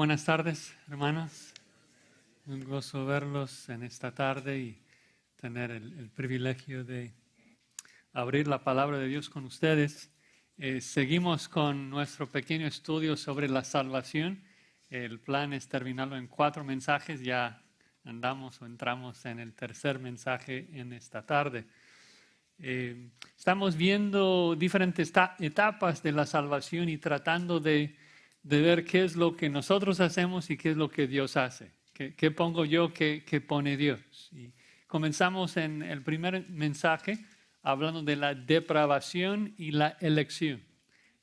buenas tardes, hermanos. Un gozo verlos en esta tarde y tener el privilegio de abrir la palabra de Dios con ustedes. Seguimos con nuestro pequeño estudio sobre la salvación. El plan es terminarlo en 4 mensajes. Ya andamos o entramos en el tercer mensaje en esta tarde. Estamos viendo diferentes etapas de la salvación y tratando de ver qué es lo que nosotros hacemos y qué es lo que Dios hace. ¿Qué pongo yo, qué pone Dios? Y comenzamos en el primer mensaje hablando de la depravación y la elección,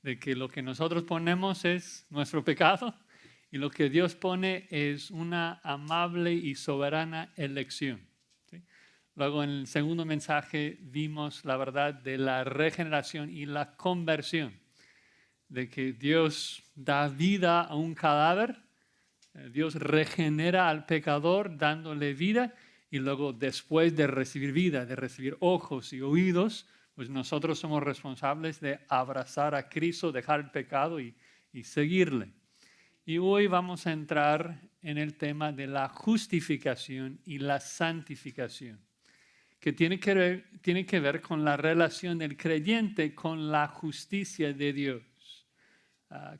de que lo que nosotros ponemos es nuestro pecado y lo que Dios pone es una amable y soberana elección. ¿Sí? Luego en el segundo mensaje vimos la verdad de la regeneración y la conversión, de que Dios da vida a un cadáver, Dios regenera al pecador dándole vida y luego después de recibir vida, de recibir ojos y oídos, pues nosotros somos responsables de abrazar a Cristo, dejar el pecado y seguirle. Y hoy vamos a entrar en el tema de la justificación y la santificación, que tiene que ver con la relación del creyente con la justicia de Dios.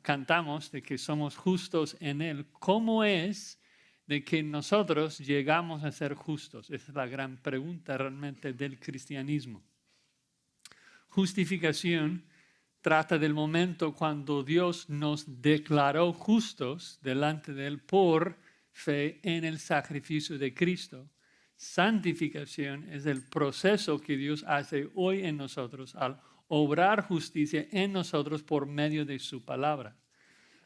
Cantamos de que somos justos en Él. ¿Cómo es de que nosotros llegamos a ser justos? Esa es la gran pregunta realmente del cristianismo. Justificación trata del momento cuando Dios nos declaró justos delante de Él por fe en el sacrificio de Cristo. Santificación es el proceso que Dios hace hoy en nosotros al obrar justicia en nosotros por medio de su palabra.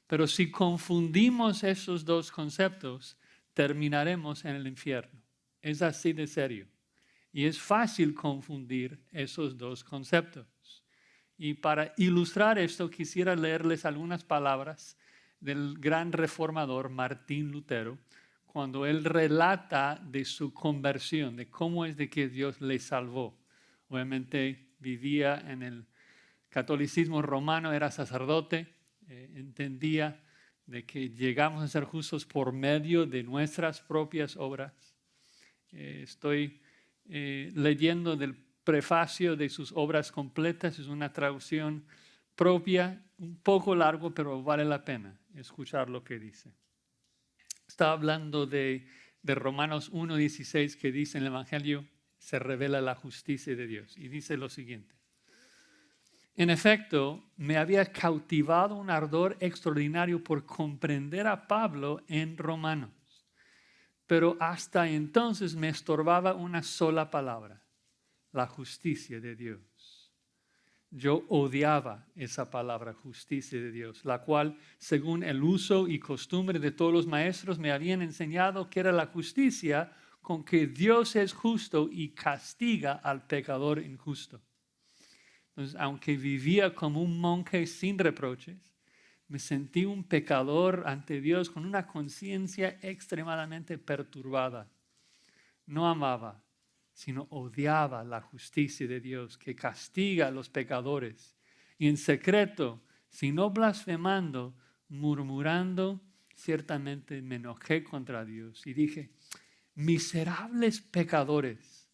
Pero si confundimos esos dos conceptos, terminaremos en el infierno. Es así de serio. Y es fácil confundir esos dos conceptos. Y para ilustrar esto, quisiera leerles algunas palabras del gran reformador Martín Lutero, cuando él relata de su conversión, de cómo es de que Dios le salvó. Obviamente vivía en el catolicismo romano, era sacerdote, entendía de que llegamos a ser justos por medio de nuestras propias obras. Estoy leyendo del prefacio de sus obras completas, es una traducción propia, un poco largo, pero vale la pena escuchar lo que dice. Está hablando de Romanos 1:16, que dice en el Evangelio se revela la justicia de Dios. Y dice lo siguiente: en efecto, me había cautivado un ardor extraordinario por comprender a Pablo en Romanos, pero hasta entonces me estorbaba una sola palabra: la justicia de Dios. Yo odiaba esa palabra, justicia de Dios, la cual, según el uso y costumbre de todos los maestros, me habían enseñado que era la justicia con que Dios es justo y castiga al pecador injusto. Entonces, aunque vivía como un monje sin reproches, me sentí un pecador ante Dios con una conciencia extremadamente perturbada. No amaba, sino odiaba la justicia de Dios que castiga a los pecadores. Y en secreto, si no blasfemando, murmurando, ciertamente me enojé contra Dios y dije: miserables pecadores,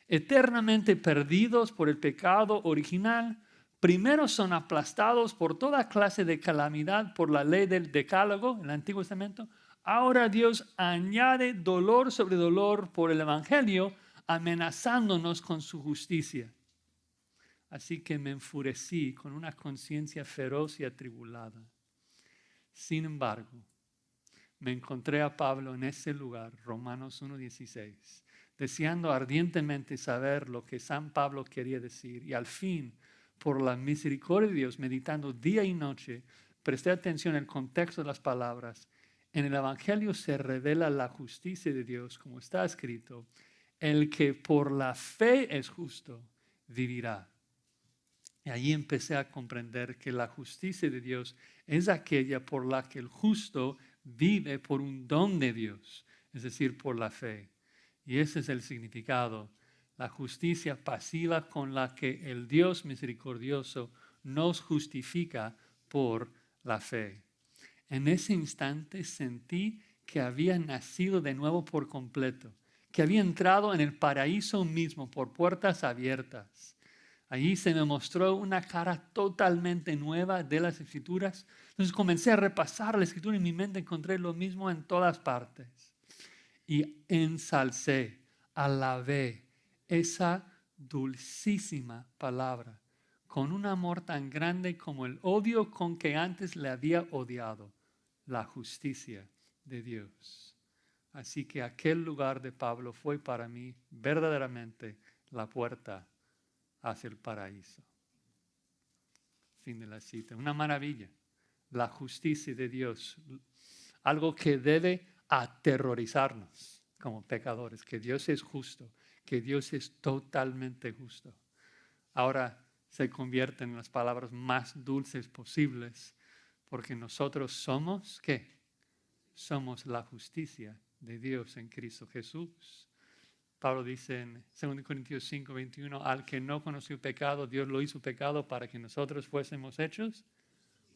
eternamente perdidos por el pecado original, primero son aplastados por toda clase de calamidad por la ley del Decálogo, el Antiguo Testamento. Ahora Dios añade dolor sobre dolor por el Evangelio, amenazándonos con su justicia. Así que me enfurecí con una conciencia feroz y atribulada. Sin embargo, me encontré a Pablo en ese lugar, Romanos 1:16, deseando ardientemente saber lo que San Pablo quería decir, y al fin, por la misericordia de Dios, meditando día y noche, presté atención al contexto de las palabras. En el Evangelio se revela la justicia de Dios, como está escrito: el que por la fe es justo, vivirá. Y allí empecé a comprender que la justicia de Dios es aquella por la que el justo vive por un don de Dios, es decir, por la fe. Y ese es el significado, la justicia pasiva con la que el Dios misericordioso nos justifica por la fe. En ese instante sentí que había nacido de nuevo por completo, que había entrado en el paraíso mismo por puertas abiertas. Allí se me mostró una cara totalmente nueva de las Escrituras. Entonces comencé a repasar la Escritura y en mi mente encontré lo mismo en todas partes. Y ensalcé, alabé esa dulcísima palabra con un amor tan grande como el odio con que antes le había odiado, la justicia de Dios. Así que aquel lugar de Pablo fue para mí verdaderamente la puerta hacia el paraíso. Fin de la cita. Una maravilla. La justicia de Dios. Algo que debe aterrorizarnos como pecadores. Que Dios es justo. Que Dios es totalmente justo. Ahora se convierte en las palabras más dulces posibles. Porque nosotros somos, ¿qué? Somos la justicia de Dios en Cristo Jesús. Pablo dice en 2 Corintios 5, 21, al que no conoció pecado, Dios lo hizo pecado para que nosotros fuésemos hechos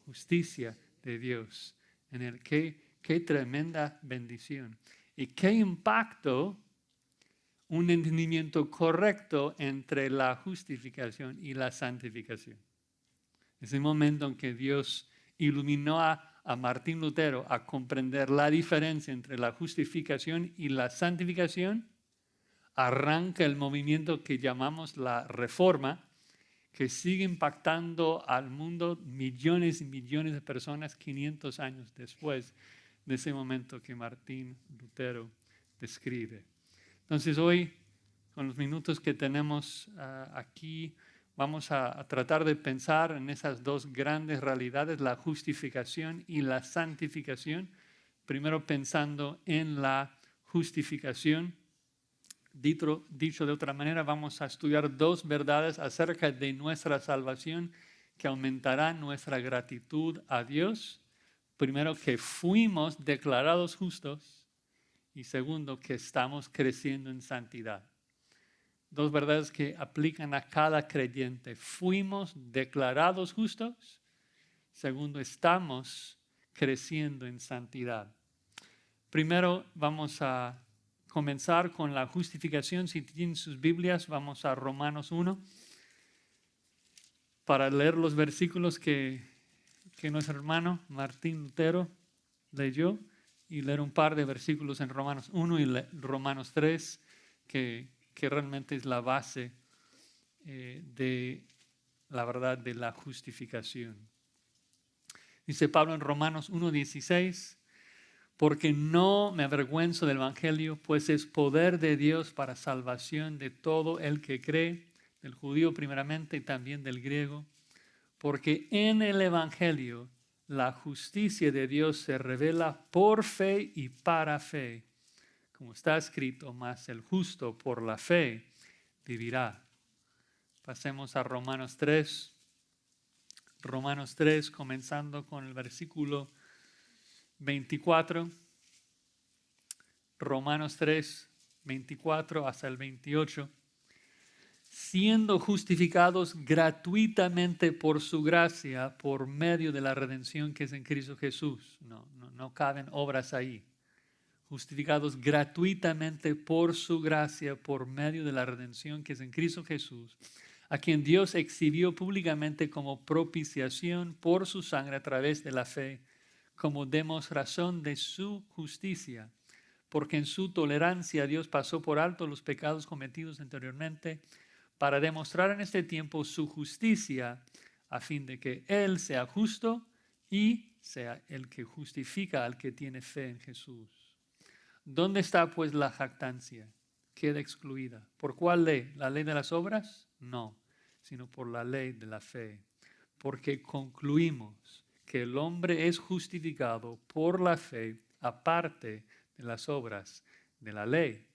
justicia de Dios. En el qué tremenda bendición. Y qué impacto un entendimiento correcto entre la justificación y la santificación. Es el momento en que Dios iluminó a Martín Lutero a comprender la diferencia entre la justificación y la santificación. Arranca el movimiento que llamamos la Reforma, que sigue impactando al mundo millones y millones de personas 500 años después de ese momento que Martín Lutero describe. Entonces hoy, con los minutos que tenemos aquí, vamos a tratar de pensar en esas dos grandes realidades, la justificación y la santificación. Primero pensando en la justificación. Dicho de otra manera, vamos a estudiar dos verdades acerca de nuestra salvación que aumentarán nuestra gratitud a Dios. Primero, que fuimos declarados justos y segundo, que estamos creciendo en santidad. Dos verdades que aplican a cada creyente. Fuimos declarados justos. Segundo, estamos creciendo en santidad. Primero, vamos a comenzar con la justificación. Si tienen sus Biblias, vamos a Romanos 1 para leer los versículos que nuestro hermano Martín Lutero leyó y leer un par de versículos en Romanos 1 y Romanos 3 que realmente es la base de la verdad de la justificación. Dice Pablo en Romanos 1:16, porque no me avergüenzo del Evangelio, pues es poder de Dios para salvación de todo el que cree, del judío primeramente y también del griego, porque en el Evangelio la justicia de Dios se revela por fe y para fe, como está escrito, mas el justo por la fe vivirá. Pasemos a Romanos 3. Romanos 3, comenzando con el versículo 24. Romanos 3, 24 hasta el 28. Siendo justificados gratuitamente por su gracia, por medio de la redención que es en Cristo Jesús. No caben obras ahí. Justificados gratuitamente por su gracia, por medio de la redención que es en Cristo Jesús, a quien Dios exhibió públicamente como propiciación por su sangre a través de la fe, como demostración de su justicia, porque en su tolerancia Dios pasó por alto los pecados cometidos anteriormente, para demostrar en este tiempo su justicia, a fin de que Él sea justo y sea el que justifica al que tiene fe en Jesús. ¿Dónde está pues la jactancia? Queda excluida. ¿Por cuál ley? ¿La ley de las obras? No, sino por la ley de la fe. Porque concluimos que el hombre es justificado por la fe aparte de las obras de la ley.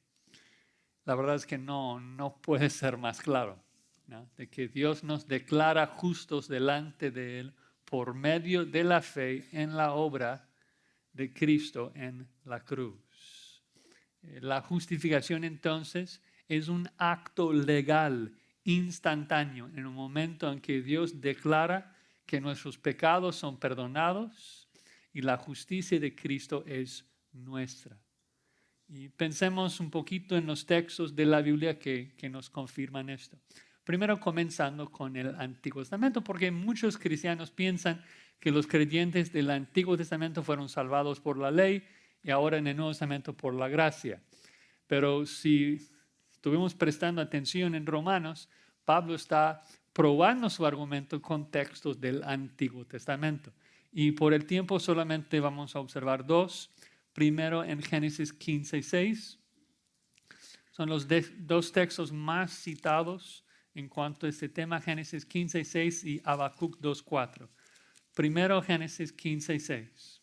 La verdad es que no puede ser más claro, ¿no? De que Dios nos declara justos delante de Él por medio de la fe en la obra de Cristo en la cruz. La justificación entonces es un acto legal instantáneo en un momento en que Dios declara que nuestros pecados son perdonados y la justicia de Cristo es nuestra. Y pensemos un poquito en los textos de la Biblia que nos confirman esto. Primero comenzando con el Antiguo Testamento, porque muchos cristianos piensan que los creyentes del Antiguo Testamento fueron salvados por la ley y ahora en el Nuevo Testamento por la gracia. Pero si estuvimos prestando atención en Romanos, Pablo está probando su argumento con textos del Antiguo Testamento. Y por el tiempo solamente vamos a observar dos. Primero en Génesis 15:6. Son los dos textos más citados en cuanto a este tema, Génesis 15:6 y Habacuc 2:4. Primero Génesis 15:6.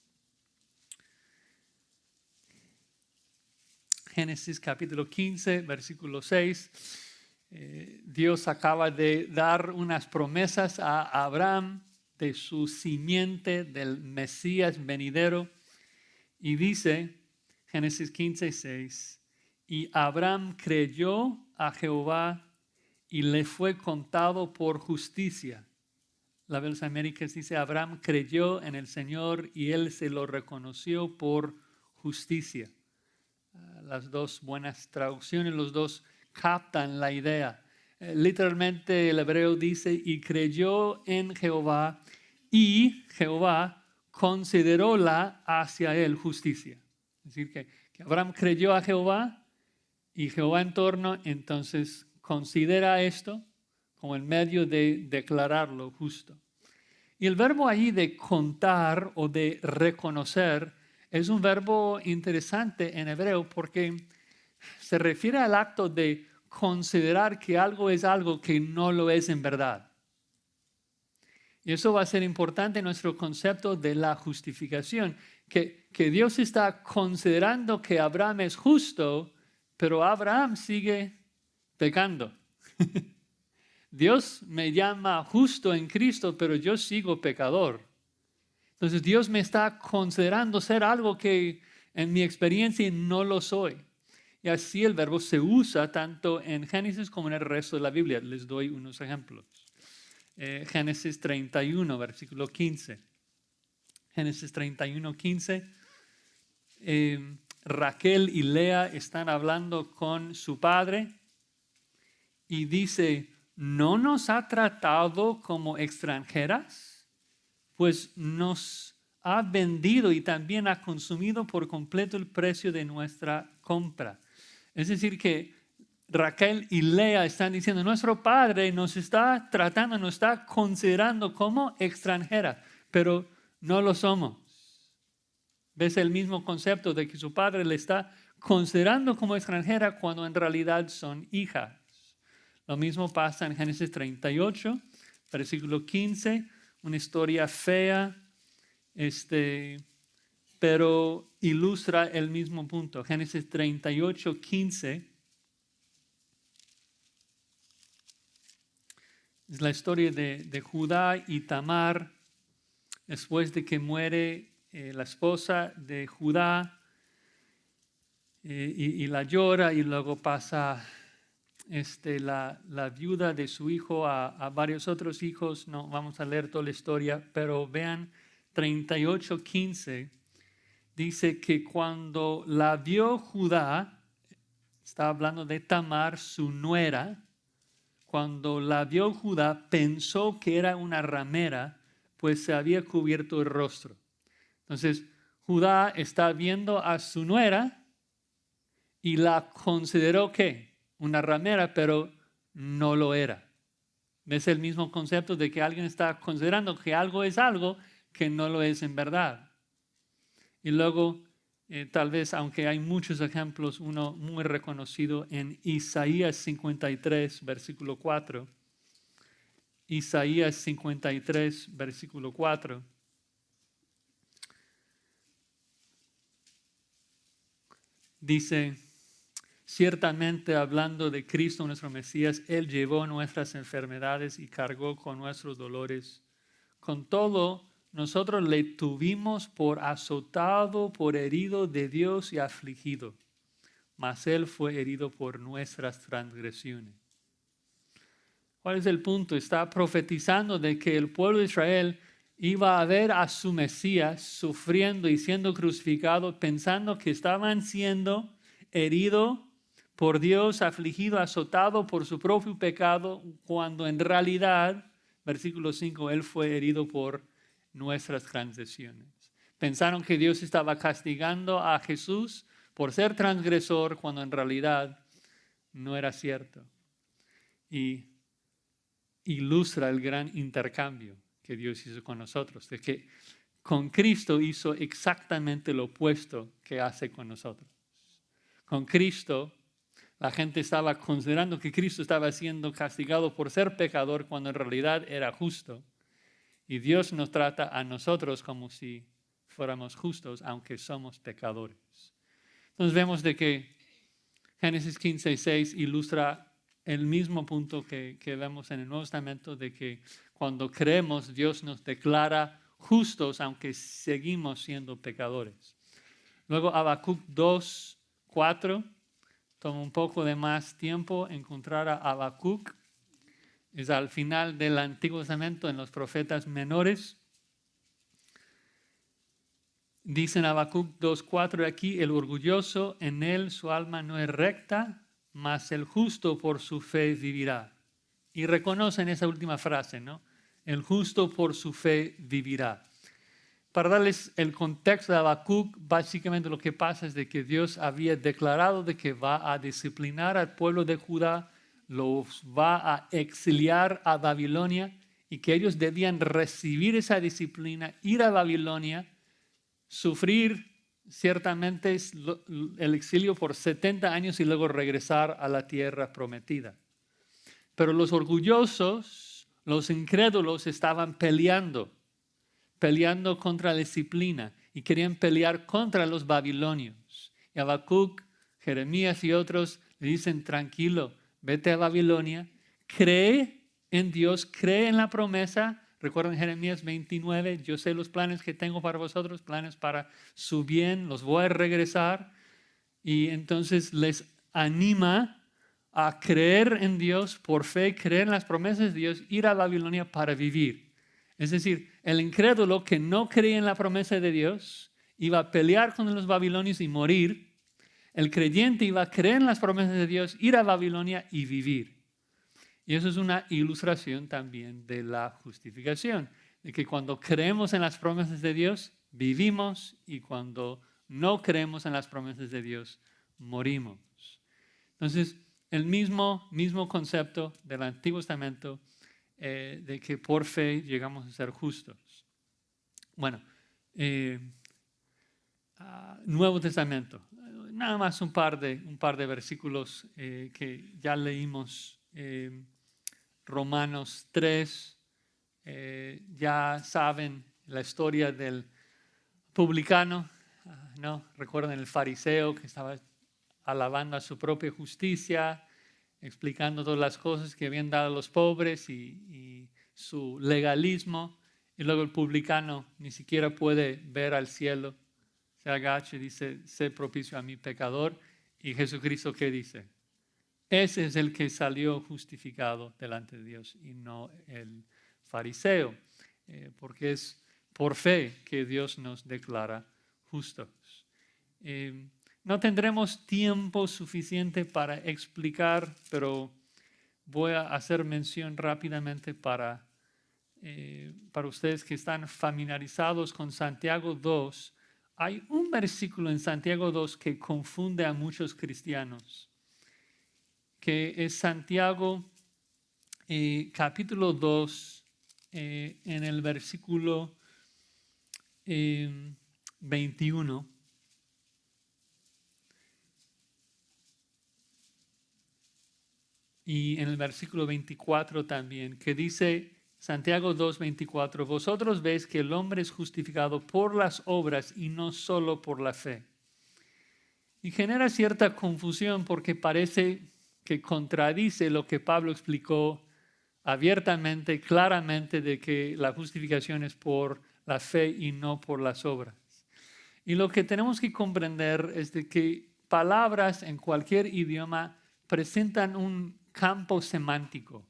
Génesis capítulo 15, versículo 6. Dios acaba de dar unas promesas a Abraham de su simiente, del Mesías venidero. Y dice, Génesis 15:6, y Abraham creyó a Jehová y le fue contado por justicia. La de las Américas dice, Abraham creyó en el Señor y él se lo reconoció por justicia. Las dos buenas traducciones, los dos captan la idea. Literalmente el hebreo dice, y creyó en Jehová y Jehová consideróla hacia él justicia. Es decir, que Abraham creyó a Jehová y Jehová en torno, entonces considera esto como el medio de declararlo justo. Y el verbo ahí de contar o de reconocer es un verbo interesante en hebreo porque se refiere al acto de considerar que algo es algo que no lo es en verdad. Y eso va a ser importante en nuestro concepto de la justificación, que Dios está considerando que Abraham es justo, pero Abraham sigue pecando. Dios me llama justo en Cristo, pero yo sigo pecador. Entonces Dios me está considerando ser algo que en mi experiencia no lo soy. Y así el verbo se usa tanto en Génesis como en el resto de la Biblia. Les doy unos ejemplos. Génesis 31, versículo 15. Génesis 31, 15. Raquel y Lea están hablando con su padre y dice, ¿no nos ha tratado como extranjeras? Pues nos ha vendido y también ha consumido por completo el precio de nuestra compra. Es decir que Raquel y Lea están diciendo, nuestro padre nos está tratando, nos está considerando como extranjera, pero no lo somos. ¿Ves el mismo concepto de que su padre le está considerando como extranjera cuando en realidad son hijas? Lo mismo pasa en Génesis 38, versículo 15, una historia fea, pero ilustra el mismo punto. Génesis 38, 15. Es la historia de Judá y Tamar, después de que muere la esposa de Judá y la llora, y luego pasa la viuda de su hijo a varios otros hijos. No vamos a leer toda la historia, pero vean 38:15, dice que cuando la vio Judá, está hablando de Tamar, su nuera, cuando la vio Judá, pensó que era una ramera, pues se había cubierto el rostro. Entonces, Judá está viendo a su nuera y la consideró ¿qué? Una ramera, pero no lo era. ¿Ves el mismo concepto de que alguien está considerando que algo es algo que no lo es en verdad? Y luego, tal vez, aunque hay muchos ejemplos, uno muy reconocido en Isaías 53, versículo 4. Isaías 53, versículo 4. Dice, ciertamente hablando de Cristo nuestro Mesías, Él llevó nuestras enfermedades y cargó con nuestros dolores. Con todo, nosotros le tuvimos por azotado, por herido de Dios y afligido. Mas Él fue herido por nuestras transgresiones. ¿Cuál es el punto? Está profetizando de que el pueblo de Israel iba a ver a su Mesías sufriendo y siendo crucificado, pensando que estaban siendo herido por Dios, afligido, azotado por su propio pecado, cuando en realidad, versículo 5, Él fue herido por nuestras transgresiones. Pensaron que Dios estaba castigando a Jesús por ser transgresor, cuando en realidad no era cierto. Y ilustra el gran intercambio que Dios hizo con nosotros, de que con Cristo hizo exactamente lo opuesto que hace con nosotros. Con Cristo, la gente estaba considerando que Cristo estaba siendo castigado por ser pecador, cuando en realidad era justo. Y Dios nos trata a nosotros como si fuéramos justos, aunque somos pecadores. Entonces vemos de que Génesis 15:6 ilustra el mismo punto que vemos en el Nuevo Testamento, de que cuando creemos, Dios nos declara justos, aunque seguimos siendo pecadores. Luego Habacuc 2:4, toma un poco de más tiempo encontrar a Habacuc. Es al final del Antiguo Testamento, en los profetas menores. Dice en Habacuc 2:4 aquí: el orgulloso, en él su alma no es recta, mas el justo por su fe vivirá. Y reconocen esa última frase, ¿no? El justo por su fe vivirá. Para darles el contexto de Habacuc, básicamente lo que pasa es de que Dios había declarado de que va a disciplinar al pueblo de Judá, los va a exiliar a Babilonia, y que ellos debían recibir esa disciplina, ir a Babilonia, sufrir ciertamente el exilio por 70 años y luego regresar a la tierra prometida. Pero los orgullosos, los incrédulos, estaban peleando contra la disciplina y querían pelear contra los babilonios. Y Habacuc, Jeremías y otros le dicen: tranquilo, vete a Babilonia, cree en Dios, cree en la promesa. Recuerden Jeremías 29, yo sé los planes que tengo para vosotros, planes para su bien, los voy a regresar. Y entonces les anima a creer en Dios por fe, creer en las promesas de Dios, ir a Babilonia para vivir. Es decir, el incrédulo que no creía en la promesa de Dios iba a pelear con los babilonios y morir. El creyente iba a creer en las promesas de Dios, ir a Babilonia y vivir. Y eso es una ilustración también de la justificación, de que cuando creemos en las promesas de Dios, vivimos, y cuando no creemos en las promesas de Dios, morimos. Entonces, el mismo concepto del Antiguo Testamento, de que por fe llegamos a ser justos. Bueno, Nuevo Testamento, nada más un par de versículos que ya leímos. Romanos 3, ya saben la historia del publicano, ¿no? Recuerden el fariseo que estaba alabando a su propia justicia, explicando todas las cosas que habían dado a los pobres y su legalismo. Y luego el publicano ni siquiera puede ver al cielo, se agacha y dice: sé propicio a mi pecador. Y Jesucristo, ¿qué dice? Ese es el que salió justificado delante de Dios y no el fariseo, porque es por fe que Dios nos declara justos. No tendremos tiempo suficiente para explicar, pero voy a hacer mención rápidamente para ustedes que están familiarizados con Santiago 2. Hay un versículo en Santiago 2 que confunde a muchos cristianos, que es Santiago capítulo 2, en el versículo 21. Y en el versículo 24 también, que dice Santiago 2, 24: vosotros veis que el hombre es justificado por las obras y no solo por la fe. Y genera cierta confusión porque parece que contradice lo que Pablo explicó abiertamente, claramente, de que la justificación es por la fe y no por las obras. Y lo que tenemos que comprender es de que palabras en cualquier idioma presentan un campo semántico.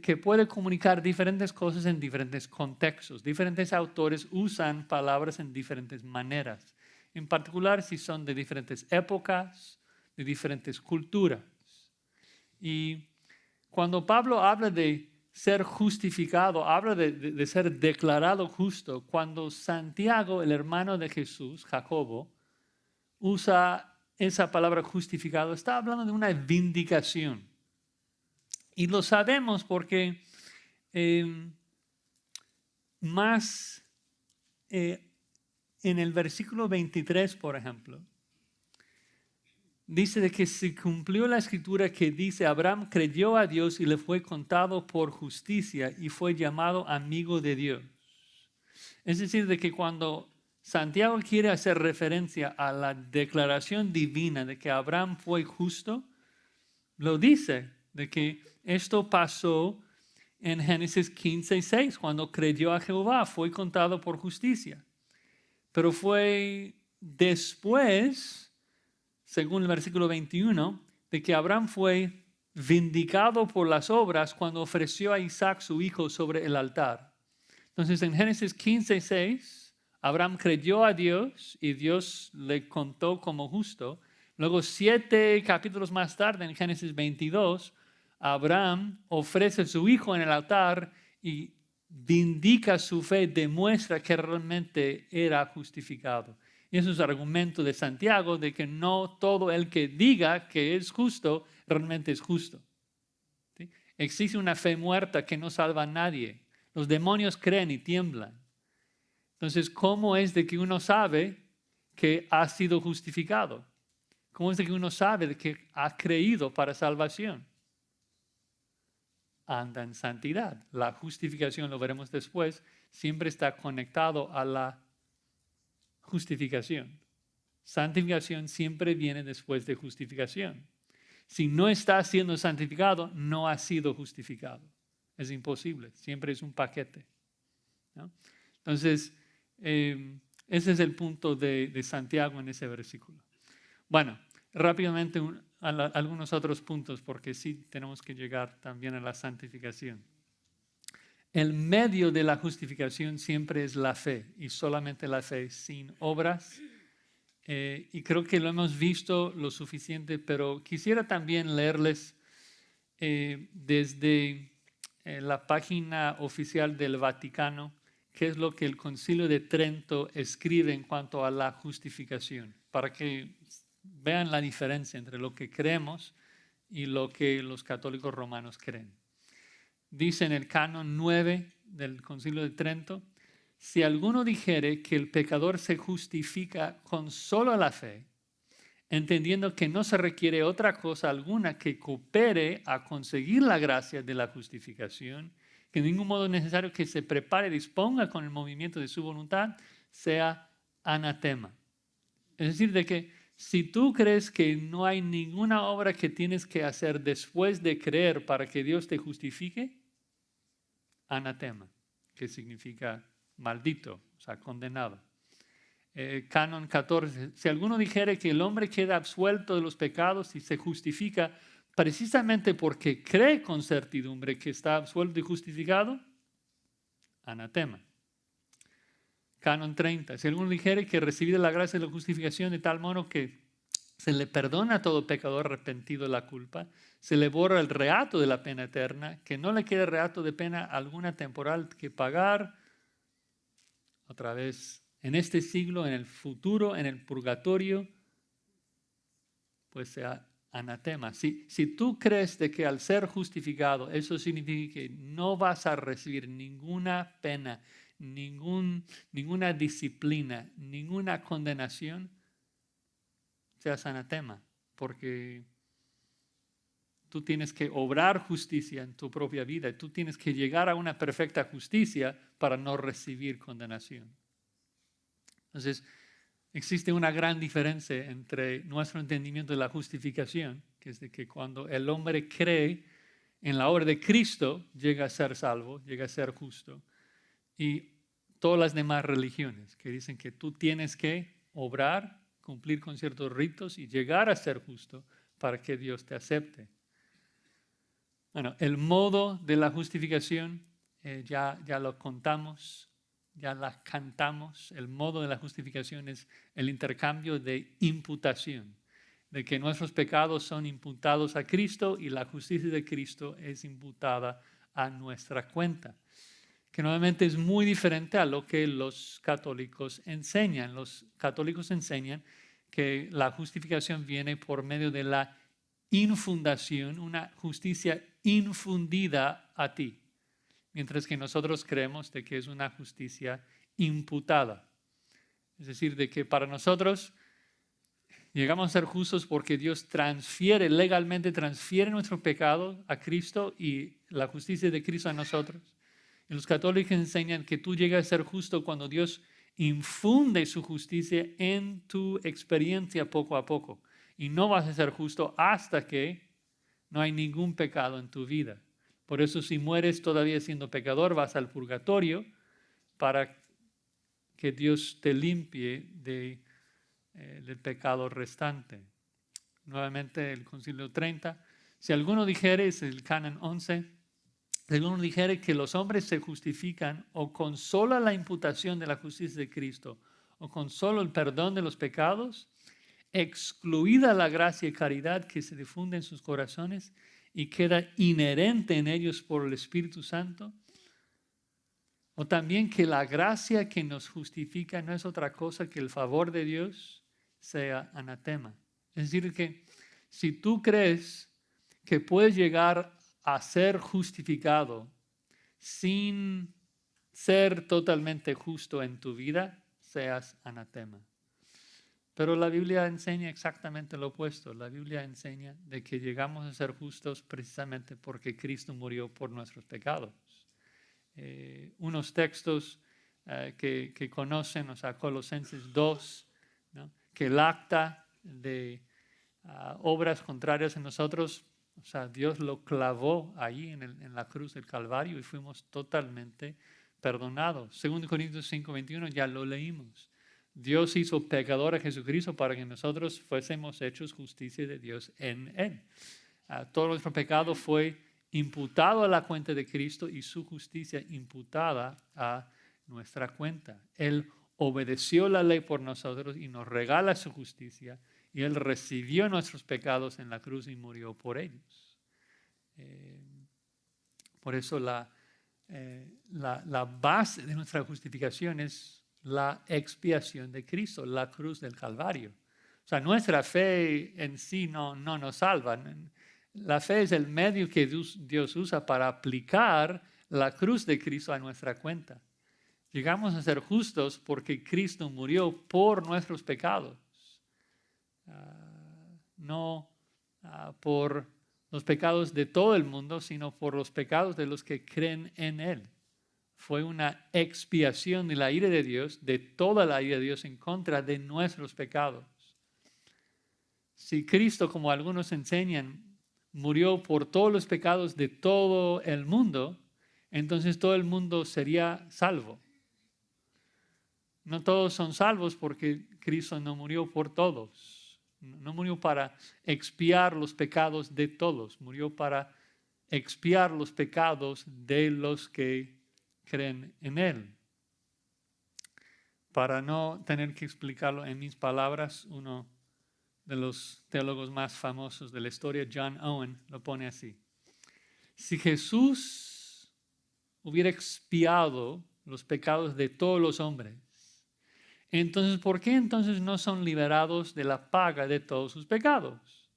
que puede comunicar diferentes cosas en diferentes contextos. Diferentes autores usan palabras en diferentes maneras, en particular si son de diferentes épocas, de diferentes culturas. Y cuando Pablo habla de ser justificado, habla de ser declarado justo, cuando Santiago, el hermano de Jesús, Jacobo, usa esa palabra justificado, está hablando de una vindicación. Y lo sabemos porque en el versículo 23, por ejemplo, dice de que se cumplió la escritura que dice, Abraham creyó a Dios y le fue contado por justicia y fue llamado amigo de Dios. Es decir, de que cuando Santiago quiere hacer referencia a la declaración divina de que Abraham fue justo, lo dice de que esto pasó en Génesis 15:6, cuando creyó a Jehová, fue contado por justicia. Pero fue después, según el versículo 21, de que Abraham fue vindicado por las obras cuando ofreció a Isaac su hijo sobre el altar. Entonces en Génesis 15:6, Abraham creyó a Dios y Dios le contó como justo. Luego 7 capítulos más tarde, en Génesis 22, Abraham ofrece a su hijo en el altar y vindica su fe, demuestra que realmente era justificado. Y eso es el argumento de Santiago de que no todo el que diga que es justo, realmente es justo. ¿Sí? Existe una fe muerta que no salva a nadie. Los demonios creen y tiemblan. Entonces, ¿cómo es de que uno sabe que ha sido justificado? ¿Cómo es de que uno sabe de que ha creído para salvación? Anda en santidad. La justificación, lo veremos después, siempre está conectado a la justificación. Santificación siempre viene después de justificación. Si no está siendo santificado, no ha sido justificado. Es imposible, siempre es un paquete, ¿no? Entonces, ese es el punto de Santiago en ese versículo. Bueno, rápidamente algunos otros puntos, porque sí tenemos que llegar también a la santificación. El medio de la justificación siempre es la fe, y solamente la fe, sin obras. Y creo que lo hemos visto lo suficiente, pero quisiera también leerles desde la página oficial del Vaticano qué es lo que el Concilio de Trento escribe en cuanto a la justificación, para que vean la diferencia entre lo que creemos y lo que los católicos romanos creen. Dice en el canon 9 del Concilio de Trento: si alguno dijere que el pecador se justifica con solo la fe, entendiendo que no se requiere otra cosa alguna que coopere a conseguir la gracia de la justificación, que en ningún modo es necesario que se prepare y disponga con el movimiento de su voluntad, sea anatema. Es decir, de que si tú crees que no hay ninguna obra que tienes que hacer después de creer para que Dios te justifique, anatema, que significa maldito, o sea, condenado. Canon 14, si alguno dijere que el hombre queda absuelto de los pecados y se justifica precisamente porque cree con certidumbre que está absuelto y justificado, anatema. Canon 30, si alguno dijere que recibe la gracia de la justificación de tal modo que se le perdona a todo pecador arrepentido de la culpa, se le borra el reato de la pena eterna, que no le quede reato de pena alguna temporal que pagar, otra vez en este siglo, en el futuro, en el purgatorio, pues sea anatema. Si tú crees de que al ser justificado, eso significa que no vas a recibir ninguna pena, ninguna disciplina, ninguna condenación, seas anatema, porque tú tienes que obrar justicia en tu propia vida y tú tienes que llegar a una perfecta justicia para no recibir condenación. Entonces, existe una gran diferencia entre nuestro entendimiento de la justificación, que es de que cuando el hombre cree en la obra de Cristo, llega a ser salvo, llega a ser justo, y todas las demás religiones que dicen que tú tienes que obrar, cumplir con ciertos ritos y llegar a ser justo para que Dios te acepte. Bueno, el modo de la justificación, ya lo contamos, ya la cantamos. El modo de la justificación es el intercambio de imputación, de que nuestros pecados son imputados a Cristo y la justicia de Cristo es imputada a nuestra cuenta, que nuevamente es muy diferente a lo que los católicos enseñan. Los católicos enseñan que la justificación viene por medio de la infundación, una justicia infundida a ti, mientras que nosotros creemos de que es una justicia imputada. Es decir, de que para nosotros llegamos a ser justos porque Dios legalmente transfiere nuestro pecado a Cristo y la justicia de Cristo a nosotros. Y los católicos enseñan que tú llegas a ser justo cuando Dios infunde su justicia en tu experiencia poco a poco. Y no vas a ser justo hasta que no hay ningún pecado en tu vida. Por eso si mueres todavía siendo pecador, vas al purgatorio para que Dios te limpie del pecado restante. Nuevamente el Concilio 30. Si alguno dijere, es el Canon 11, si alguno dijere que los hombres se justifican o con sola la imputación de la justicia de Cristo o con solo el perdón de los pecados, excluida la gracia y caridad que se difunde en sus corazones y queda inherente en ellos por el Espíritu Santo, o también que la gracia que nos justifica no es otra cosa que el favor de Dios, sea anatema. Es decir, que si tú crees que puedes llegar a ser justificado sin ser totalmente justo en tu vida, seas anatema. Pero la Biblia enseña exactamente lo opuesto. La Biblia enseña de que llegamos a ser justos precisamente porque Cristo murió por nuestros pecados. Unos textos que conocen, o sea, Colosenses 2, ¿no? Que el acta de obras contrarias en nosotros, o sea, Dios lo clavó ahí en la cruz del Calvario y fuimos totalmente perdonados. 2 Corintios 5:21 ya lo leímos. Dios hizo pecador a Jesucristo para que nosotros fuésemos hechos justicia de Dios en Él. Todo nuestro pecado fue imputado a la cuenta de Cristo y su justicia imputada a nuestra cuenta. Él obedeció la ley por nosotros y nos regala su justicia, y Él recibió nuestros pecados en la cruz y murió por ellos. Por eso la base de nuestra justificación es la expiación de Cristo, la cruz del Calvario. O sea, nuestra fe en sí no nos salva. La fe es el medio que Dios usa para aplicar la cruz de Cristo a nuestra cuenta. Llegamos a ser justos porque Cristo murió por nuestros pecados. No por los pecados de todo el mundo, sino por los pecados de los que creen en Él. Fue una expiación de la ira de Dios, de toda la ira de Dios en contra de nuestros pecados. Si Cristo, como algunos enseñan, murió por todos los pecados de todo el mundo, entonces todo el mundo sería salvo. No todos son salvos porque Cristo no murió por todos. No murió para expiar los pecados de todos, murió para expiar los pecados de los que creen en Él. Para no tener que explicarlo en mis palabras, uno de los teólogos más famosos de la historia, John Owen, lo pone así: si Jesús hubiera expiado los pecados de todos los hombres, entonces, ¿por qué entonces no son liberados de la paga de todos sus pecados?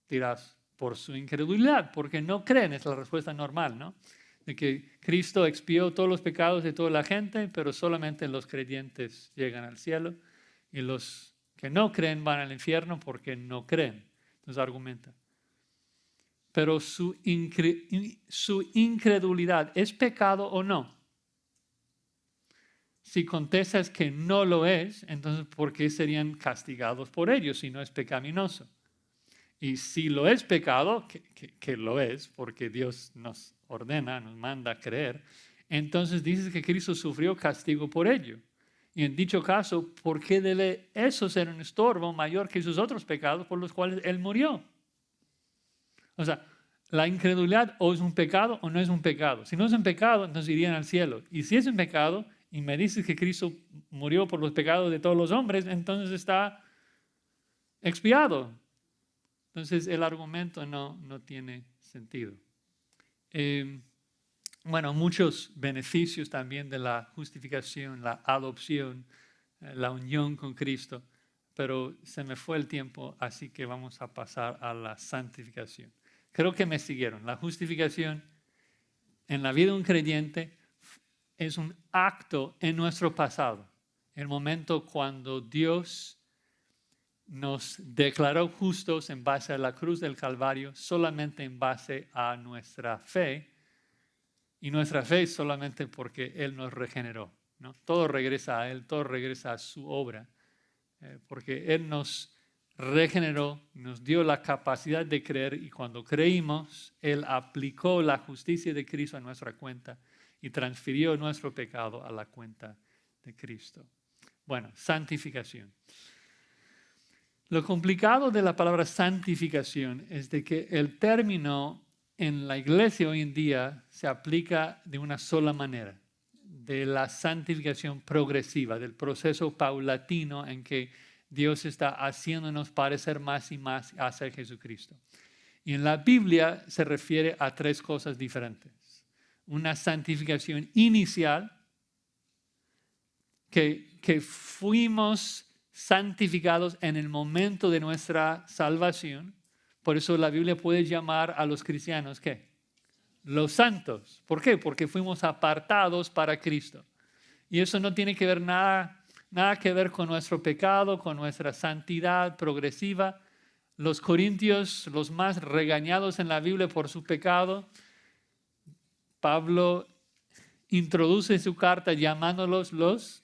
Dirás, por su incredulidad, porque no creen, es la respuesta normal, ¿no? De que Cristo expió todos los pecados de toda la gente, pero solamente los creyentes llegan al cielo y los que no creen van al infierno porque no creen. Entonces argumenta. Pero su incredulidad, ¿es pecado o no? Si contestas que no lo es, entonces ¿por qué serían castigados por ello si no es pecaminoso? Y si lo es pecado, que lo es, porque Dios nos ordena, nos manda a creer, entonces dices que Cristo sufrió castigo por ello. Y en dicho caso, ¿por qué debe eso ser un estorbo mayor que sus otros pecados por los cuales Él murió? O sea, la incredulidad o es un pecado o no es un pecado. Si no es un pecado, entonces irían al cielo. Y si es un pecado y me dices que Cristo murió por los pecados de todos los hombres, entonces está expiado. Entonces el argumento no tiene sentido. Bueno, muchos beneficios también de la justificación, la adopción, la unión con Cristo, pero se me fue el tiempo, así que vamos a pasar a la santificación. Creo que me siguieron. La justificación en la vida de un creyente es un acto en nuestro pasado, el momento cuando Dios nos declaró justos en base a la cruz del Calvario, solamente en base a nuestra fe, y nuestra fe es solamente porque Él nos regeneró, ¿no? Todo regresa a Él, todo regresa a su obra, porque Él nos regeneró, nos dio la capacidad de creer, y cuando creímos, Él aplicó la justicia de Cristo a nuestra cuenta y transfirió nuestro pecado a la cuenta de Cristo. Bueno, santificación. Lo complicado de la palabra santificación es de que el término en la iglesia hoy en día se aplica de una sola manera, de la santificación progresiva, del proceso paulatino en que Dios está haciéndonos parecer más y más hacia Jesucristo. Y en la Biblia se refiere a tres cosas diferentes. Una santificación inicial, que fuimos santificados en el momento de nuestra salvación. Por eso la Biblia puede llamar a los cristianos, ¿qué? Los santos. ¿Por qué? Porque fuimos apartados para Cristo. Y eso no tiene que ver nada que ver con nuestro pecado, con nuestra santidad progresiva. Los corintios, los más regañados en la Biblia por su pecado, Pablo introduce su carta llamándolos los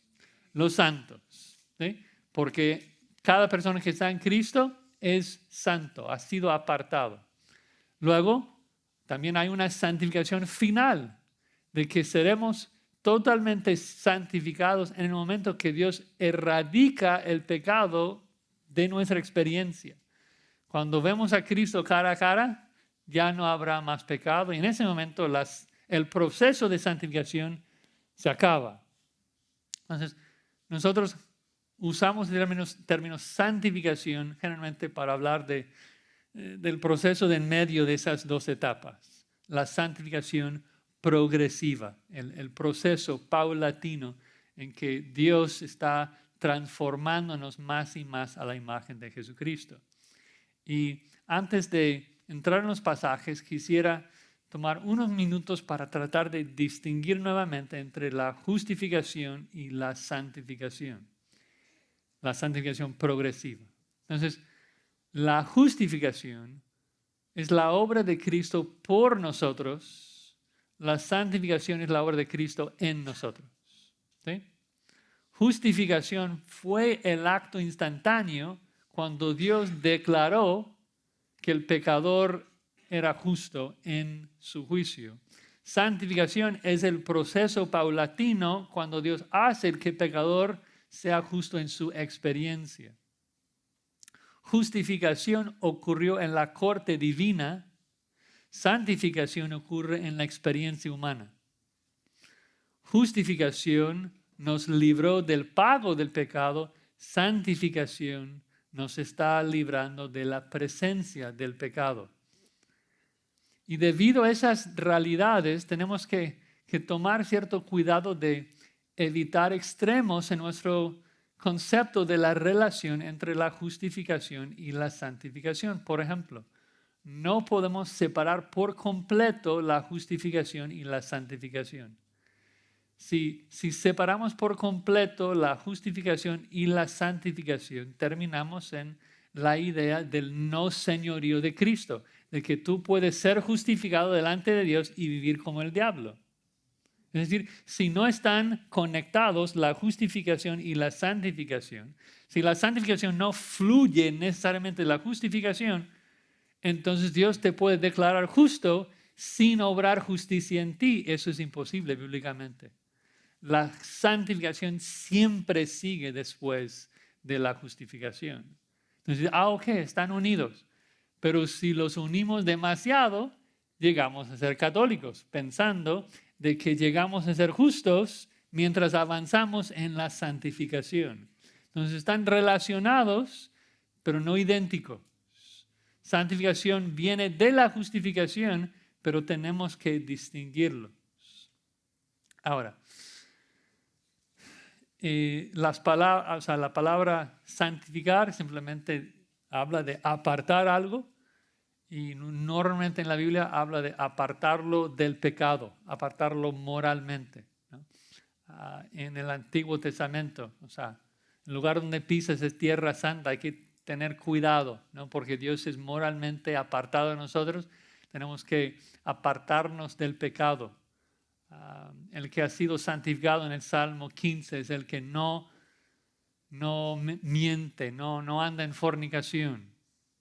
santos, ¿sí? Porque cada persona que está en Cristo es santo, ha sido apartado. Luego, también hay una santificación final, de que seremos totalmente santificados en el momento que Dios erradica el pecado de nuestra experiencia. Cuando vemos a Cristo cara a cara, ya no habrá más pecado, y en ese momento el proceso de santificación se acaba. Entonces, nosotros usamos términos santificación generalmente para hablar del proceso de en medio de esas dos etapas. La santificación progresiva, el proceso paulatino en que Dios está transformándonos más y más a la imagen de Jesucristo. Y antes de entrar en los pasajes, quisiera tomar unos minutos para tratar de distinguir nuevamente entre la justificación y la santificación progresiva. Entonces, la justificación es la obra de Cristo por nosotros, la santificación es la obra de Cristo en nosotros. ¿Sí? Justificación fue el acto instantáneo cuando Dios declaró que el pecador era justo en su juicio. Santificación es el proceso paulatino cuando Dios hace que el pecador sea justo en su experiencia. Justificación ocurrió en la corte divina, santificación ocurre en la experiencia humana. Justificación nos libró del pago del pecado, santificación nos está librando de la presencia del pecado. Y debido a esas realidades tenemos que tomar cierto cuidado de evitar extremos en nuestro concepto de la relación entre la justificación y la santificación. Por ejemplo, no podemos separar por completo la justificación y la santificación. Si separamos por completo la justificación y la santificación, terminamos en la idea del no señorío de Cristo, de que tú puedes ser justificado delante de Dios y vivir como el diablo. Es decir, si no están conectados la justificación y la santificación, si la santificación no fluye necesariamente de la justificación, entonces Dios te puede declarar justo sin obrar justicia en ti. Eso es imposible bíblicamente. La santificación siempre sigue después de la justificación. Entonces, ok, están unidos. Pero si los unimos demasiado, llegamos a ser católicos, pensando de que llegamos a ser justos mientras avanzamos en la santificación. Entonces están relacionados, pero no idénticos. Santificación viene de la justificación, pero tenemos que distinguirlos. Ahora, la palabra santificar simplemente habla de apartar algo, y normalmente en la Biblia habla de apartarlo del pecado, apartarlo moralmente, ¿no? En el Antiguo Testamento, el lugar donde pisas es tierra santa, hay que tener cuidado, ¿no? Porque Dios es moralmente apartado de nosotros, tenemos que apartarnos del pecado. El que ha sido santificado en el Salmo 15 es el que no miente, no anda en fornicación,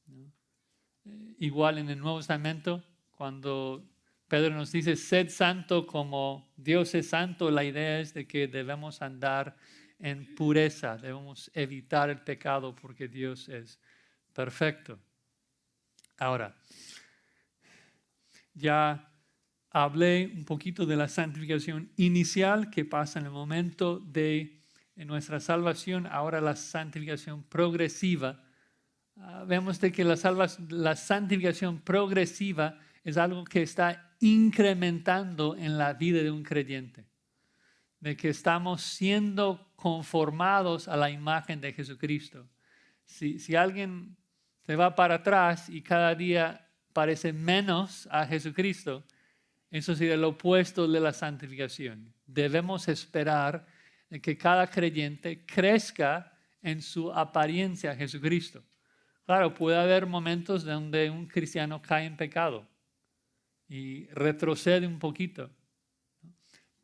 ¿no? Igual en el Nuevo Testamento, cuando Pedro nos dice, sed santo como Dios es santo, la idea es de que debemos andar en pureza, debemos evitar el pecado porque Dios es perfecto. Ahora, ya hablé un poquito de la santificación inicial que pasa en el momento de nuestra salvación, ahora la santificación progresiva. Vemos de que la santificación progresiva es algo que está incrementando en la vida de un creyente, de que estamos siendo conformados a la imagen de Jesucristo. Si alguien se va para atrás y cada día parece menos a Jesucristo, eso sería lo opuesto de la santificación. Debemos esperar que cada creyente crezca en su apariencia a Jesucristo. Claro, puede haber momentos donde un cristiano cae en pecado y retrocede un poquito,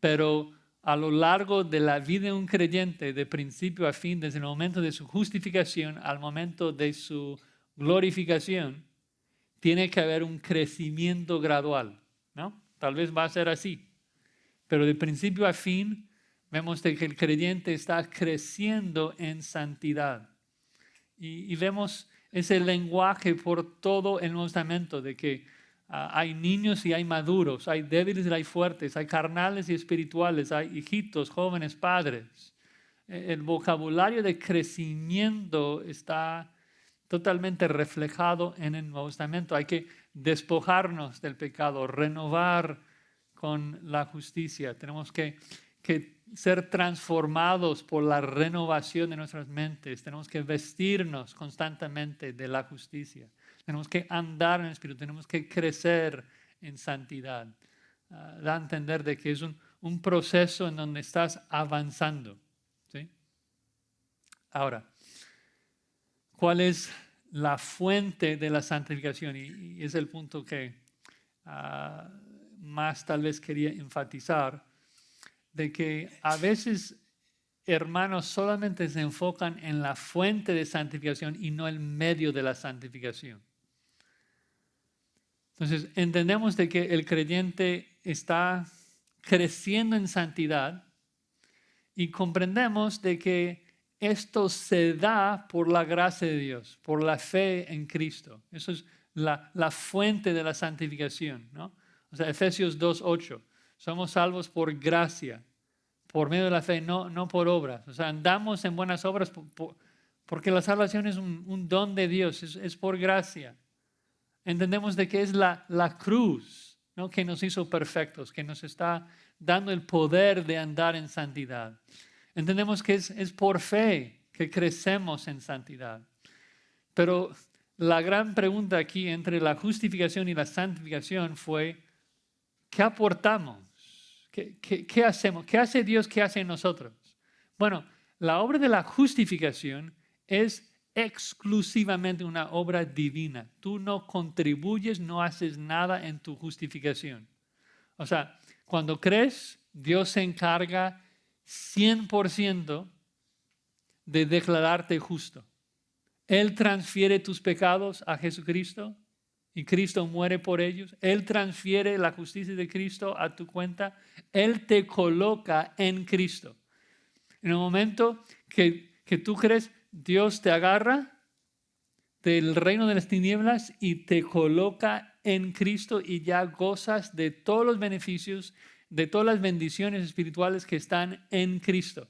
pero a lo largo de la vida de un creyente, de principio a fin, desde el momento de su justificación al momento de su glorificación, tiene que haber un crecimiento gradual, ¿no? Tal vez va a ser así, pero de principio a fin vemos que el creyente está creciendo en santidad. Y vemos ese lenguaje por todo el Nuevo Testamento de que hay niños y hay maduros, hay débiles y hay fuertes, hay carnales y espirituales, hay hijitos, jóvenes, padres. El vocabulario de crecimiento está totalmente reflejado en el Nuevo Testamento. Hay que despojarnos del pecado, renovar con la justicia. Tenemos que ser transformados por la renovación de nuestras mentes. Tenemos que vestirnos constantemente de la justicia. Tenemos que andar en el Espíritu. Tenemos que crecer en santidad. Da a entender de que es un proceso en donde estás avanzando, ¿sí? Ahora, ¿cuál es la fuente de la santificación? Y es el punto que más tal vez quería enfatizar, de que a veces hermanos solamente se enfocan en la fuente de santificación y no el medio de la santificación. Entonces, entendemos de que el creyente está creciendo en santidad y comprendemos de que esto se da por la gracia de Dios, por la fe en Cristo. Eso es la fuente de la santificación, ¿no? Efesios 2:8. Somos salvos por gracia, por medio de la fe, no por obras. Andamos en buenas obras porque la salvación es un don de Dios, es por gracia. Entendemos de que es la cruz, ¿no?, que nos hizo perfectos, que nos está dando el poder de andar en santidad. Entendemos que es por fe que crecemos en santidad. Pero la gran pregunta aquí entre la justificación y la santificación fue, ¿qué aportamos? ¿Qué hacemos? ¿Qué hace Dios? ¿Qué hace nosotros? Bueno, la obra de la justificación es exclusivamente una obra divina. Tú no contribuyes, no haces nada en tu justificación. Cuando crees, Dios se encarga 100% de declararte justo. Él transfiere tus pecados a Jesucristo y Cristo muere por ellos. Él transfiere la justicia de Cristo a tu cuenta. Él te coloca en Cristo. En el momento que tú crees, Dios te agarra del reino de las tinieblas y te coloca en Cristo y ya gozas de todos los beneficios, de todas las bendiciones espirituales que están en Cristo.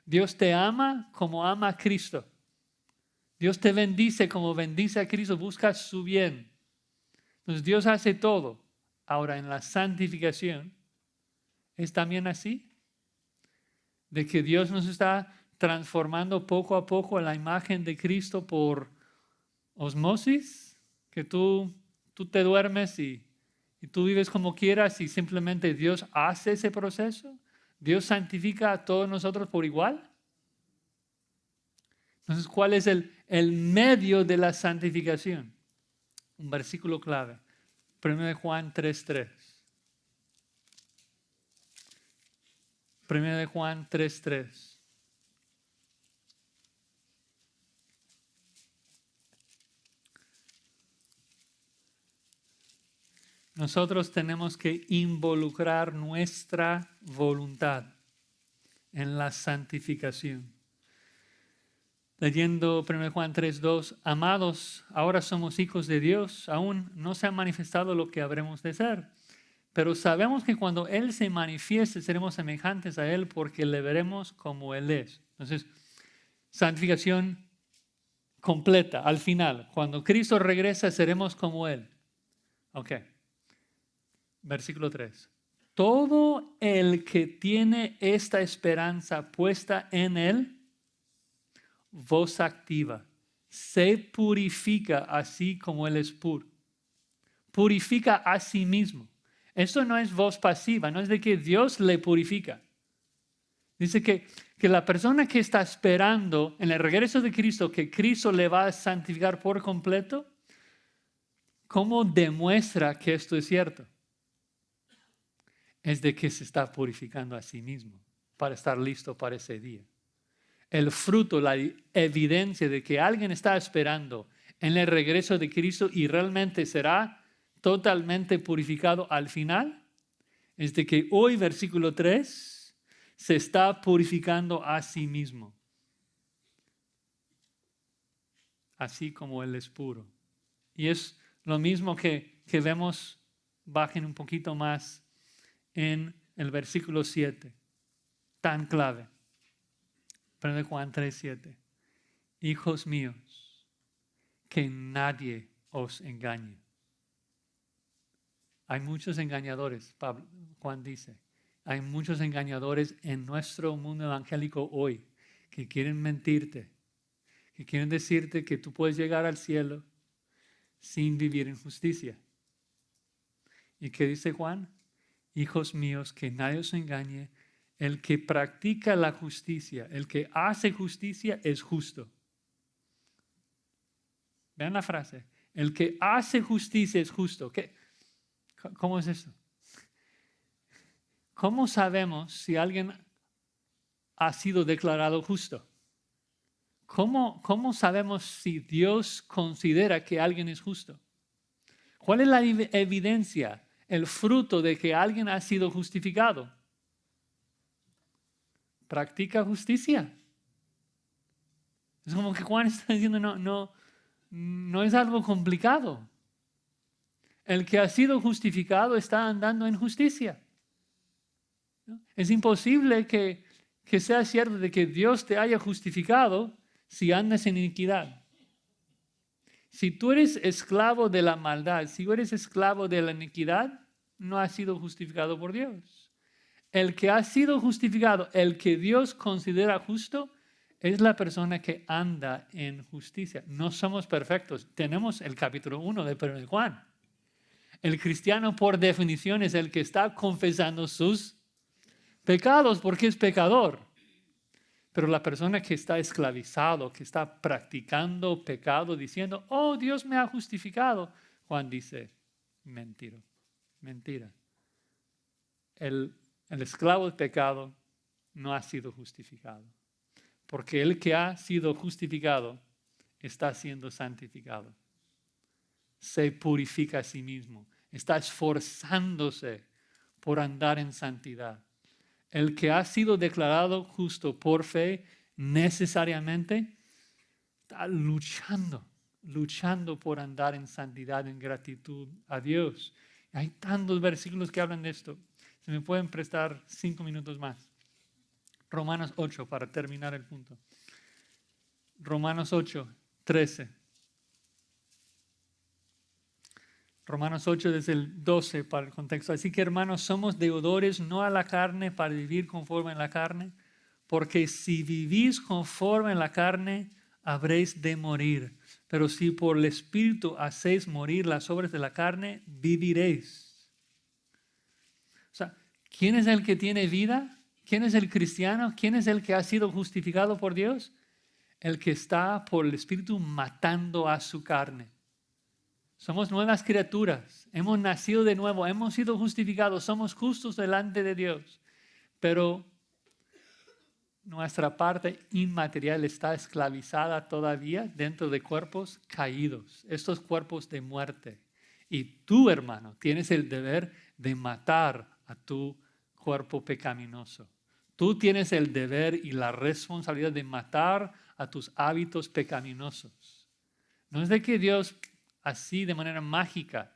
Dios te ama como ama a Cristo. Dios te bendice como bendice a Cristo, busca su bien. Entonces Dios hace todo. Ahora en la santificación es también así, de que Dios nos está transformando poco a poco a la imagen de Cristo por osmosis, que tú te duermes y tú vives como quieras y simplemente Dios hace ese proceso. Dios santifica a todos nosotros por igual. Entonces, ¿cuál es el medio de la santificación? Un versículo clave. 1 Juan 3:3. 1 Juan 3:3. Nosotros tenemos que involucrar nuestra voluntad en la santificación. Leyendo 1 Juan 3:2, amados, ahora somos hijos de Dios, aún no se ha manifestado lo que habremos de ser, pero sabemos que cuando Él se manifieste seremos semejantes a Él porque le veremos como Él es. Entonces, santificación completa, al final. Cuando Cristo regresa seremos como Él. Ok. Versículo 3. Todo el que tiene esta esperanza puesta en Él, voz activa, se purifica así como Él es puro. Purifica a sí mismo. Esto no es voz pasiva, no es de que Dios le purifica. Dice que la persona que está esperando en el regreso de Cristo, que Cristo le va a santificar por completo, ¿cómo demuestra que esto es cierto? Es de que se está purificando a sí mismo para estar listo para ese día. El fruto, la evidencia de que alguien está esperando en el regreso de Cristo y realmente será totalmente purificado al final, es de que hoy, versículo 3, se está purificando a sí mismo, así como Él es puro. Y es lo mismo que vemos, bajen un poquito más, en el versículo 7, tan clave. 1 Juan 3:7. Hijos míos, que nadie os engañe. Hay muchos engañadores, Juan dice. Hay muchos engañadores en nuestro mundo evangélico hoy que quieren mentirte, que quieren decirte que tú puedes llegar al cielo sin vivir en justicia. ¿Y qué dice Juan? Hijos míos, que nadie os engañe. El que practica la justicia, el que hace justicia es justo. Vean la frase. El que hace justicia es justo. ¿Cómo es eso? ¿Cómo sabemos si alguien ha sido declarado justo? ¿Cómo sabemos si Dios considera que alguien es justo? ¿Cuál es la evidencia, el fruto de que alguien ha sido justificado? Practica justicia. Es como que Juan está diciendo, no es algo complicado. El que ha sido justificado está andando en justicia. ¿No? Es imposible que sea cierto de que Dios te haya justificado si andas en iniquidad. Si tú eres esclavo de la maldad, si tú eres esclavo de la iniquidad, no has sido justificado por Dios. El que ha sido justificado, el que Dios considera justo, es la persona que anda en justicia. No somos perfectos. Tenemos el capítulo 1 de 1 Juan. El cristiano, por definición, es el que está confesando sus pecados porque es pecador. Pero la persona que está esclavizado, que está practicando pecado, diciendo, oh, Dios me ha justificado, Juan dice, mentira. El esclavo del pecado no ha sido justificado. Porque el que ha sido justificado está siendo santificado. Se purifica a sí mismo. Está esforzándose por andar en santidad. El que ha sido declarado justo por fe necesariamente está luchando luchando por andar en santidad, en gratitud a Dios. Hay tantos versículos que hablan de esto. Se me pueden prestar 5 minutos más. Romanos 8, para terminar el punto. Romanos 8, 13. Romanos 8 desde el 12 para el contexto. Así que hermanos, somos deudores no a la carne para vivir conforme a la carne, porque si vivís conforme a la carne, habréis de morir. Pero si por el Espíritu hacéis morir las obras de la carne, viviréis. O sea, ¿quién es el que tiene vida? ¿Quién es el cristiano? ¿Quién es el que ha sido justificado por Dios? El que está por el Espíritu matando a su carne. Somos nuevas criaturas, hemos nacido de nuevo, hemos sido justificados, somos justos delante de Dios. Pero nuestra parte inmaterial está esclavizada todavía dentro de cuerpos caídos, estos cuerpos de muerte. Y tú, hermano, tienes el deber de matar a tu cuerpo pecaminoso. Tú tienes el deber y la responsabilidad de matar a tus hábitos pecaminosos. No es de que Dios así de manera mágica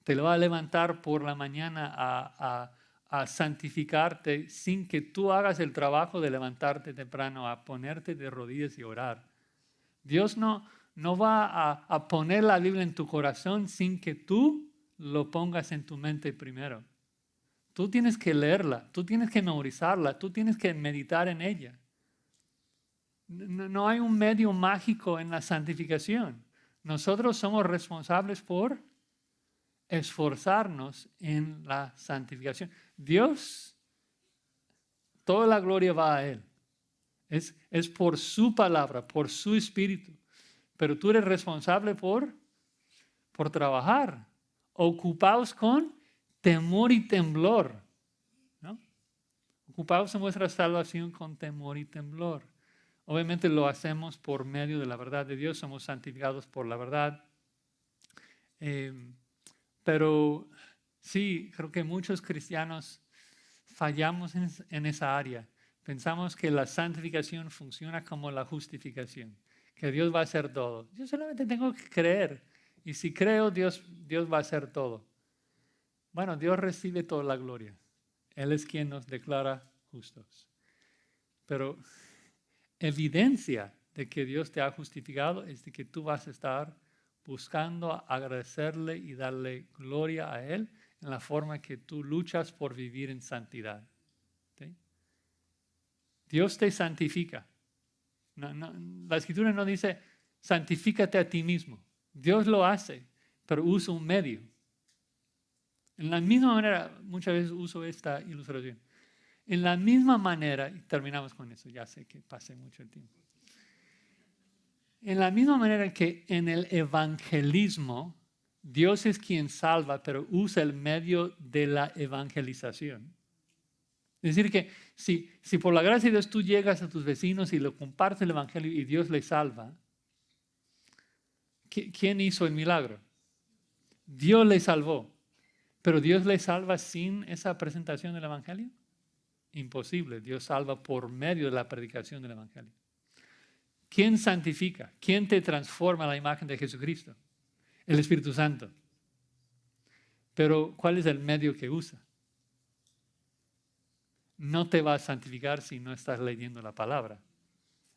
te lo va a levantar por la mañana a santificarte sin que tú hagas el trabajo de levantarte temprano, a ponerte de rodillas y orar. Dios no va a poner la Biblia en tu corazón sin que tú lo pongas en tu mente primero. Tú tienes que leerla, tú tienes que memorizarla, tú tienes que meditar en ella. No hay un medio mágico en la santificación. Nosotros somos responsables por esforzarnos en la santificación. Dios, toda la gloria va a Él. Es por su palabra, por su espíritu. Pero tú eres responsable por trabajar. Ocupaos con temor y temblor, ¿no? Ocupaos en vuestra salvación con temor y temblor. Obviamente lo hacemos por medio de la verdad de Dios, somos santificados por la verdad. Pero sí, creo que muchos cristianos fallamos en esa área. Pensamos que la santificación funciona como la justificación, que Dios va a hacer todo. Yo solamente tengo que creer. Y si creo, Dios va a hacer todo. Bueno, Dios recibe toda la gloria. Él es quien nos declara justos. Pero evidencia de que Dios te ha justificado es de que tú vas a estar buscando agradecerle y darle gloria a Él en la forma que tú luchas por vivir en santidad. ¿Sí? Dios te santifica. La Escritura no dice, santifícate a ti mismo. Dios lo hace, pero usa un medio. En la misma manera, muchas veces uso esta ilustración. En la misma manera, y terminamos con eso, ya sé que pasé mucho el tiempo. En la misma manera que en el evangelismo, Dios es quien salva, pero usa el medio de la evangelización. Es decir, que si por la gracia de Dios tú llegas a tus vecinos y lo compartes el evangelio y Dios les salva, ¿quién hizo el milagro? Dios les salvó. ¿Pero Dios les salva sin esa presentación del evangelio? Imposible. Dios salva por medio de la predicación del evangelio. ¿Quién santifica? ¿Quién te transforma a la imagen de Jesucristo? El Espíritu Santo. Pero ¿cuál es el medio que usa? No te va a santificar si no estás leyendo la palabra.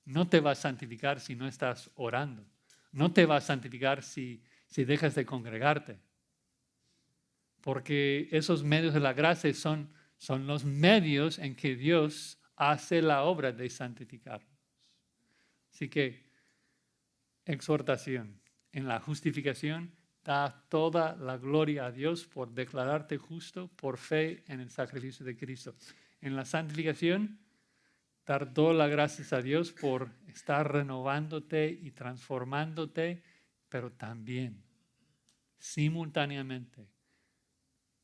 No te va a santificar si no estás orando. No te va a santificar si dejas de congregarte. Porque esos medios de la gracia son los medios en que Dios hace la obra de santificarnos. Así que, exhortación. En la justificación, da toda la gloria a Dios por declararte justo por fe en el sacrificio de Cristo. En la santificación, dar todas las gracias a Dios por estar renovándote y transformándote, pero también, simultáneamente,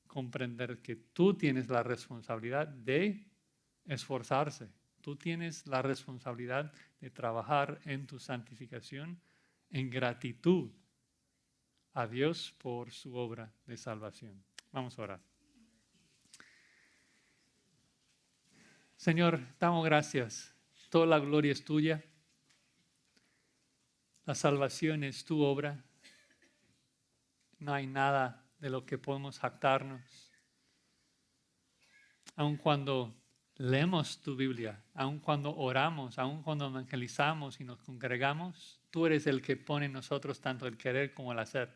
comprender que tú tienes la responsabilidad de esforzarse. Tú tienes la responsabilidad de trabajar en tu santificación en gratitud a Dios por su obra de salvación. Vamos a orar. Señor, damos gracias. Toda la gloria es tuya. La salvación es tu obra. No hay nada de lo que podemos jactarnos. Aun cuando leemos tu Biblia, aun cuando oramos, aun cuando evangelizamos y nos congregamos, tú eres el que pone en nosotros tanto el querer como el hacer,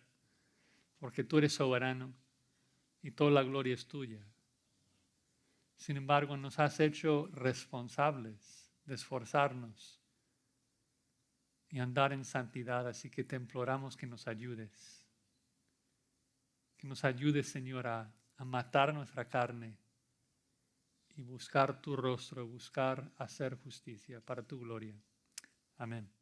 porque tú eres soberano y toda la gloria es tuya. Sin embargo, nos has hecho responsables de esforzarnos y andar en santidad, así que te imploramos que nos ayudes. Que nos ayudes, Señor, a matar nuestra carne y buscar tu rostro, buscar hacer justicia para tu gloria. Amén.